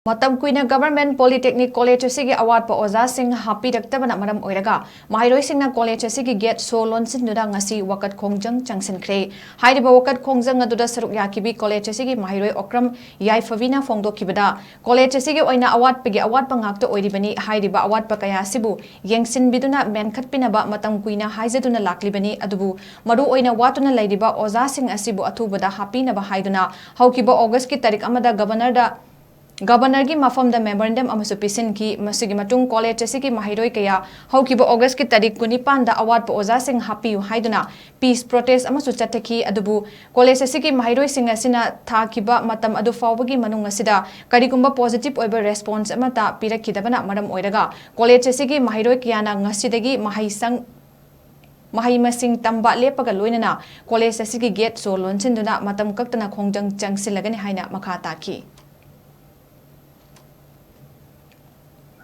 MATAM KUINA Government Polytechnic College asigi AWATPA oza sing HAPPIRAKTABA MARAM OIRAGA Maheiroi Singna College asigi gate so Lonsinduna Ngasi Wakat Khongjang Changsinkhre Hairiba Wakat Khongjang aduda saruk yakibi College asigi Maheiroi Okram Yaifavina Fongdokibada College asigi oina AWATPA gi AWATPA ngakta oiribani Hairiba AWATPA kaya sibu yengsinbiduna menkhatpinaba MATAM KUINA haizaduna laklibani adubu maru oina watuna lairiba oza sing asibu athubada hapinaba haiduna haukiba August ki tarik amada Governor की मफम the memorandum अमसु पिसिन की मसुगी मतुंग college असिगी माहिरोई कया हौकिबो अगस्त की तारीख 19 दा award प ओजा सिंह हापियु हाइदुना पीस प्रोटेस्ट अमसु चटकी अदुबु कॉलेज असिगी माहिरोई सिंह असिना थाकिबा मतम अदु फावबगी मनुंग असिदा करिगुंबा पॉजिटिव ओइबा रेस्पॉन्स अमता पिरखिदबना मरम ओइरगा कॉलेज असिगी माहिरोई कियाना ngasiदगी Mahaimasing tamba lepaga loinana college असिगी गेट सो लोनसिंदुना मतम कक्तना खोंगजंग चंगसिलगनि हाइना मखा ताकी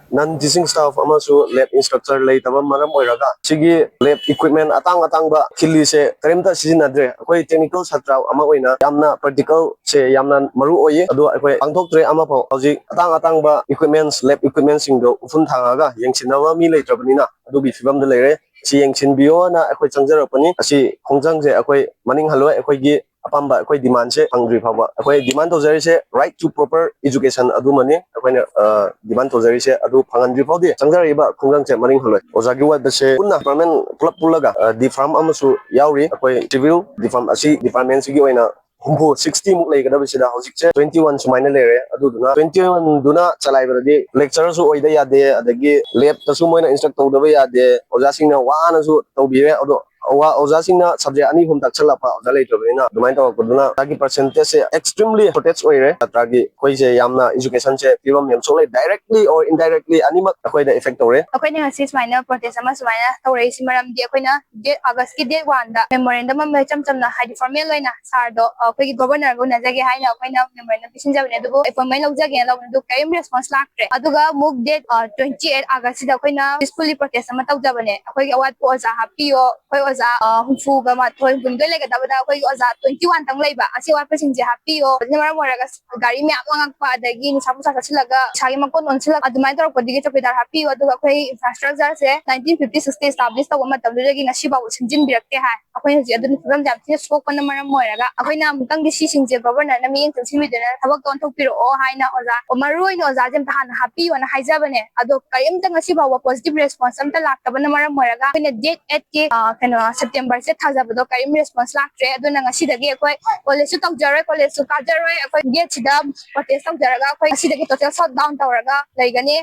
non-teaching staff amasu lab instructor leitaba maram oiraga sigi lab equipment atang ba khili se karimta sizinadre akoi technical satra ama oina yamna practical se yamna maru oye adu akoi angthoktre ama pho hoji atang ba equipments lab equipment sing do ufun thangaga yengsinaba mi leitrabani na adu bi fibam de leire si yengsin bio na akoi changjarapani asi khongjang je akoi maning haloi akoi gi apamba akoi demand se angri phawa akoi demand to jari se right to proper education adu mani akoi demand to jari se adu phangandri phodi changjari ba khongjang se maring haloi ojagi wa se punna department club pulaga di farm amasu yauri akoi civil di farm asi department sigi oina humbo 60 muk lei kada bisida hojik che 21 sumaina lere adu duna 21 duna chalai baradi lecturer su oida yade adagi lab ta su moina instruct tawdaba yade oja singna wana su tawbire adu oja singna subject ani hum tak chala pa oja leitrabina dumai taw koduna tagi percentage se extremely shortage oire tagi koi je yamna education che pilom yam solai directly or indirectly animak akoi da effect tore akoi na ngasi sumaina protest ama sumaina tore simaram di akoi na date August ki date 1 da memorandum am chamna hadi formal loina sar do akoi governor go na jage haina akoi na memorandum pisin jabne du appointment log jage log du kaim response lakre aduga mug date 28 August da akoi na peacefully protest ama taw jabane akoi awat po oza happy o akoi oza humfu ga ma thoi bundoi lega da akoi oza 21 tang leiba asi wat pisin je happy o nimara moraga gari me amang pa dagi ni sabu sa silaga chagi makon on silaga adumai tor ko digi chokidar happy o aduga akoi infrastructure se 1950 establish taw ma tabulegi ngasi ba sinjin birakte ha akoi ji adun program jam thi sok pan mara moraga akoi na mutang di si singje governor na mi yeng sin mi dena thabak ton thok piro o haina oza o maroi no oza jem tahan happy o na haija bane ado kayem tang ngasi ba positive response am ta lak ta ban mara moraga akoi na date 8 ke kano September se thaja bado kayem response laktre aduna ngasi dagi akoi college su tok jaroi college su ka jaroi akoi gate sida protest tok jaraga akoi ngasi dagi total shut down tawraga laigani